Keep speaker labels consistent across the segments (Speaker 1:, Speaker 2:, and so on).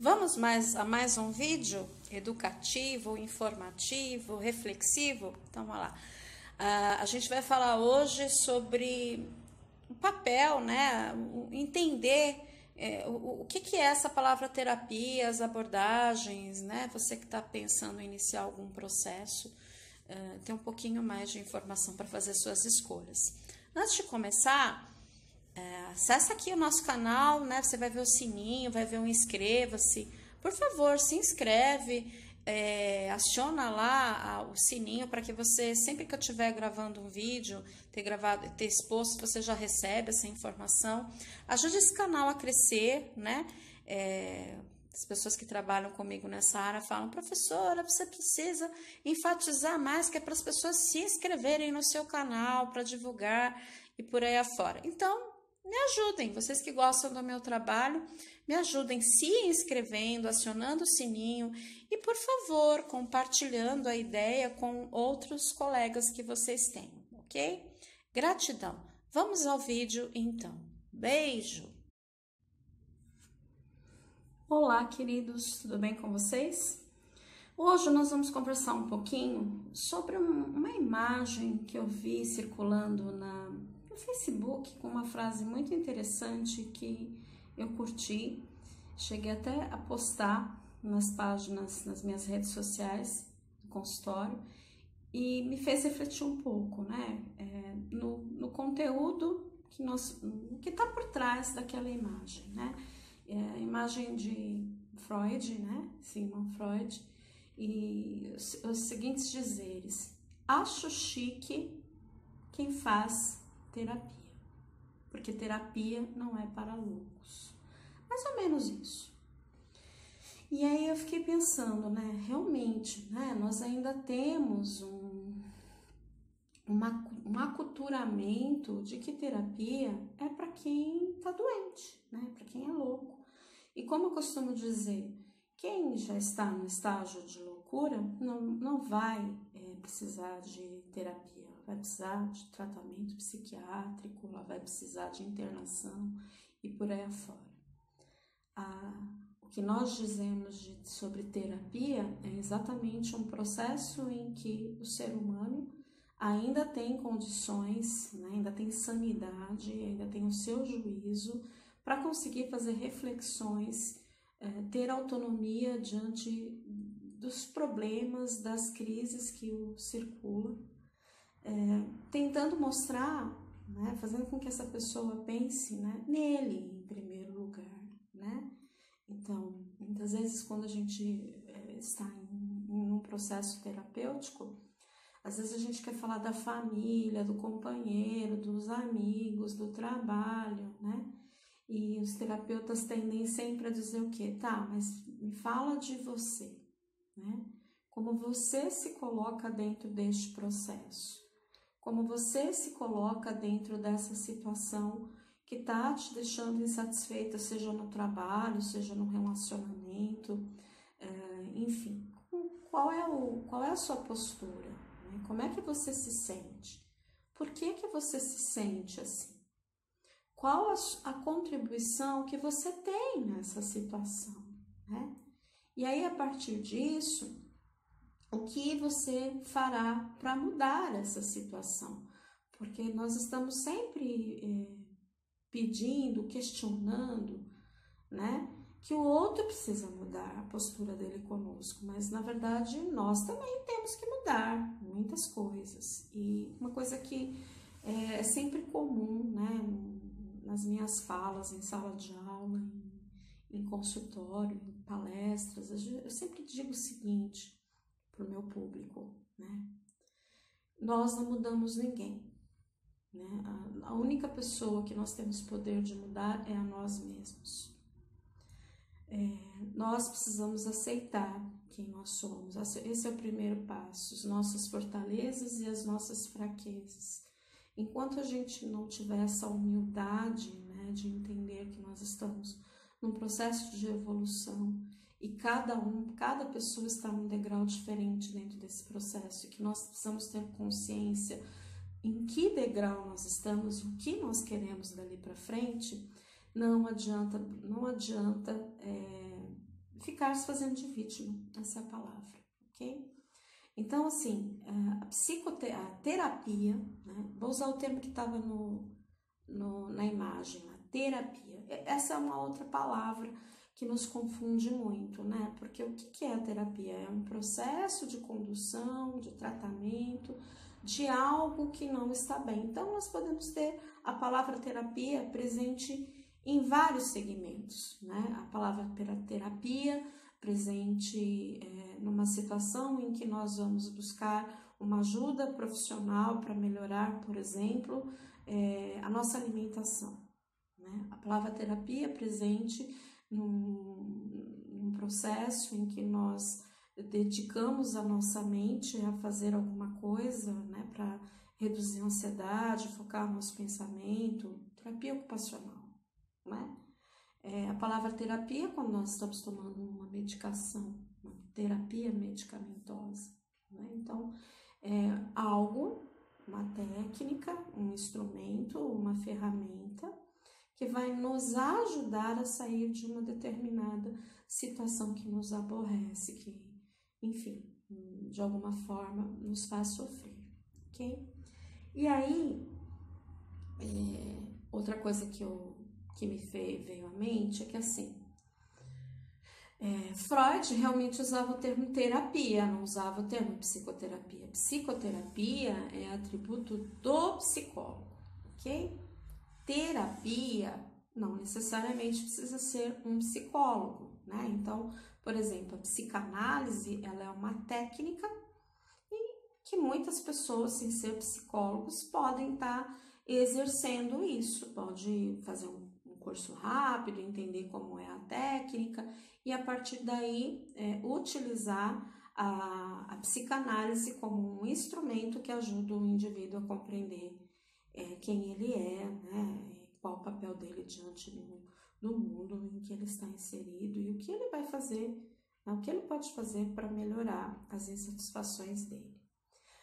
Speaker 1: Vamos a mais um vídeo educativo, informativo, reflexivo? Então, vamos lá. A gente vai falar hoje sobre o papel, né? Entender o que é essa palavra terapia, as abordagens, né? Você que está pensando em iniciar algum processo, tem um pouquinho mais de informação para fazer suas escolhas. Antes de começar, acessa aqui o nosso canal, né? Você vai ver o sininho, vai ver um inscreva-se. Por favor, se inscreve, aciona lá o sininho para que você, sempre que eu estiver gravando um vídeo, ter exposto, você já recebe essa informação. Ajude esse canal a crescer, né? As pessoas que trabalham comigo nessa área falam: professora, você precisa enfatizar mais, que é para as pessoas se inscreverem no seu canal, para divulgar e por aí afora. Então, me ajudem, vocês que gostam do meu trabalho, me ajudem se inscrevendo, acionando o sininho e, por favor, compartilhando a ideia com outros colegas que vocês têm, ok? Gratidão. Vamos ao vídeo, então. Beijo! Olá, queridos, tudo bem com vocês? Hoje nós vamos conversar um pouquinho sobre uma imagem que eu vi circulando no Facebook com uma frase muito interessante que eu curti. Cheguei até a postar nas páginas, nas minhas redes sociais do consultório, e me fez refletir um pouco, né? No conteúdo que está por trás daquela imagem, né? A imagem de Freud, né? Sigmund Freud, e os seguintes dizeres: acho chique quem faz terapia, porque terapia não é para loucos. Mais ou menos isso. E aí eu fiquei pensando, né? Realmente, né? Nós ainda temos um aculturamento de que terapia é para quem está doente, né? Para quem é louco. E como eu costumo dizer, quem já está no estágio de loucura não vai precisar de terapia, ela vai precisar de tratamento psiquiátrico, ela vai precisar de internação e por aí afora. O que nós dizemos sobre terapia é exatamente um processo em que o ser humano ainda tem condições, né, ainda tem sanidade, ainda tem o seu juízo para conseguir fazer reflexões, ter autonomia diante dos problemas, das crises que o circulam, tentando mostrar, né, fazendo com que essa pessoa pense, né, nele em primeiro lugar, né? Então, muitas vezes quando a gente está em um processo terapêutico, às vezes a gente quer falar da família, do companheiro, dos amigos, do trabalho, né? E os terapeutas tendem sempre a dizer o quê? Tá, mas me fala de você, né? Como você se coloca dentro deste processo? Como você se coloca dentro dessa situação que está te deixando insatisfeita, seja no trabalho, seja no relacionamento, enfim. Qual é a sua postura? Né? Como é que você se sente? Por que você se sente assim? Qual a contribuição que você tem nessa situação, né? E aí, a partir disso, o que você fará para mudar essa situação? Porque nós estamos sempre pedindo, questionando, né? Que o outro precisa mudar a postura dele conosco, mas na verdade nós também temos que mudar muitas coisas. E uma coisa que é sempre comum, né? Nas minhas falas em sala de aula, em consultório, em palestras, eu sempre digo o seguinte para o meu público, né? Nós não mudamos ninguém, né? A única pessoa que nós temos poder de mudar é a nós mesmos. Nós precisamos aceitar quem nós somos. Esse é o primeiro passo, as nossas fortalezas e as nossas fraquezas. Enquanto a gente não tiver essa humildade, né, de entender que nós estamos num processo de evolução e cada pessoa está num degrau diferente dentro desse processo, e que nós precisamos ter consciência em que degrau nós estamos, o que nós queremos dali para frente, não adianta ficar se fazendo de vítima, essa é a palavra, ok? Então, assim, a terapia, né? Vou usar o termo que estava na imagem, a terapia. Essa é uma outra palavra que nos confunde muito, né? Porque o que é a terapia? É um processo de condução, de tratamento, de algo que não está bem. Então, nós podemos ter a palavra terapia presente em vários segmentos, né? A palavra terapia presente numa situação em que nós vamos buscar uma ajuda profissional para melhorar, por exemplo, a nossa alimentação, né? A palavra terapia presente num processo em que nós dedicamos a nossa mente a fazer alguma coisa, né, para reduzir a ansiedade, focar nosso pensamento, terapia ocupacional, né? A palavra terapia, quando nós estamos tomando uma medicação, uma terapia medicamentosa, né? Então, é algo, uma técnica, um instrumento, uma ferramenta que vai nos ajudar a sair de uma determinada situação que nos aborrece, que, enfim, de alguma forma nos faz sofrer, ok? E aí, outra coisa que me veio à mente é que, assim, Freud realmente usava o termo terapia, não usava o termo psicoterapia. Psicoterapia é atributo do psicólogo, ok? Terapia não necessariamente precisa ser um psicólogo, né? Então, por exemplo, a psicanálise, ela é uma técnica que muitas pessoas, sem ser psicólogos, podem estar exercendo isso. Pode fazer um curso rápido, entender como é a técnica e a partir daí utilizar a psicanálise como um instrumento que ajuda o indivíduo a compreender quem ele é, né? Qual o papel dele diante do mundo em que ele está inserido e o que ele vai fazer, né? O que ele pode fazer para melhorar as insatisfações dele.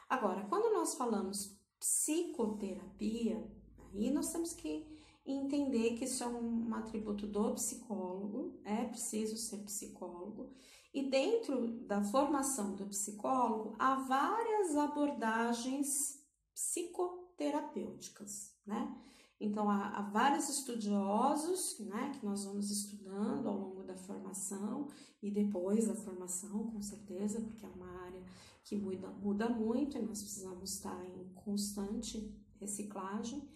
Speaker 1: Agora, quando nós falamos psicoterapia, aí nós temos que entender que isso é um atributo do psicólogo, é preciso ser psicólogo, e dentro da formação do psicólogo há várias abordagens psicoterapêuticas, né? Então, há vários estudiosos, né, que nós vamos estudando ao longo da formação e depois da formação, com certeza, porque é uma área que muda muito e nós precisamos estar em constante reciclagem.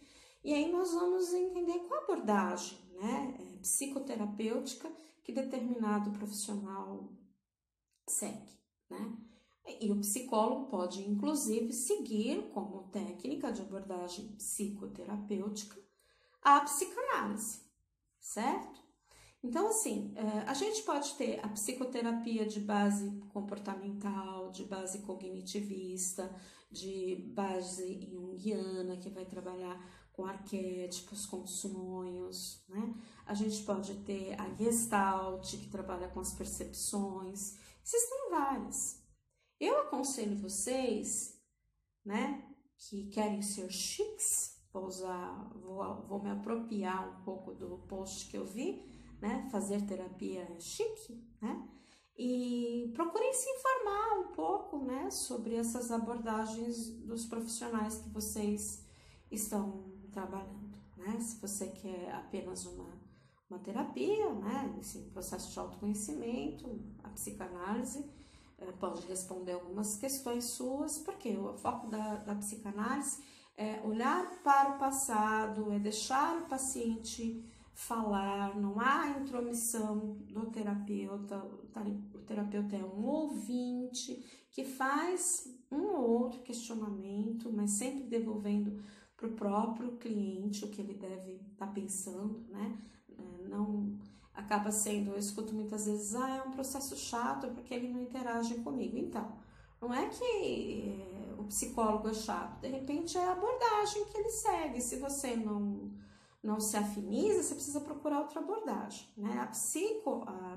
Speaker 1: E aí nós vamos entender qual a abordagem, né, psicoterapêutica que determinado profissional segue, né? E o psicólogo pode, inclusive, seguir como técnica de abordagem psicoterapêutica a psicanálise, certo? Então, assim, a gente pode ter a psicoterapia de base comportamental, de base cognitivista, de base junguiana, que vai trabalhar com arquétipos, com sonhos, né? A gente pode ter a Gestalt, que trabalha com as percepções. Existem várias. Eu aconselho vocês, né, que querem ser chiques, vou me apropriar um pouco do post que eu vi, né, fazer terapia é chique, né, e procurem se informar um pouco, né, sobre essas abordagens dos profissionais que vocês estão trabalhando, né, se você quer apenas uma terapia, né, esse processo de autoconhecimento, a psicanálise, pode responder algumas questões suas, porque o foco da psicanálise é olhar para o passado, é deixar o paciente falar, não há intromissão do terapeuta, o terapeuta é um ouvinte que faz um ou outro questionamento, mas sempre devolvendo para o próprio cliente o que ele deve estar pensando, né? Não acaba sendo, eu escuto muitas vezes, é um processo chato porque ele não interage comigo. Então, não é que o psicólogo é chato, de repente é a abordagem que ele segue. Se você não se afiniza, você precisa procurar outra abordagem, né? A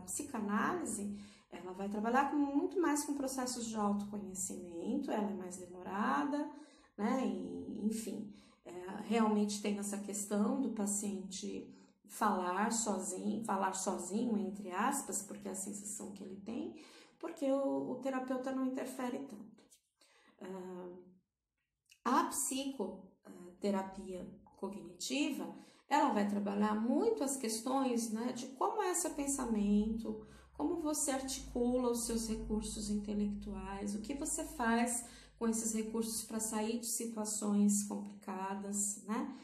Speaker 1: psicanálise, ela vai trabalhar muito mais com processos de autoconhecimento, ela é mais demorada, né? E, enfim, realmente tem essa questão do paciente falar sozinho, entre aspas, porque é a sensação que ele tem, porque o terapeuta não interfere tanto. A psicoterapia cognitiva, ela vai trabalhar muito as questões, né, de como é seu pensamento, como você articula os seus recursos intelectuais, o que você faz com esses recursos para sair de situações complicadas, né?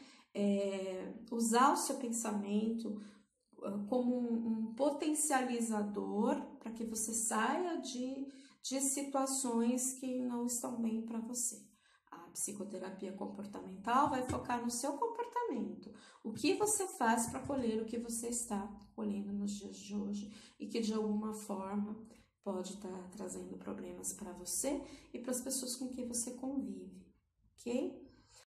Speaker 1: Usar o seu pensamento como um potencializador para que você saia de situações que não estão bem para você. A psicoterapia comportamental vai focar no seu comportamento, o que você faz para colher o que você está colhendo nos dias de hoje e que de alguma forma pode estar trazendo problemas para você e para as pessoas com quem você convive, ok?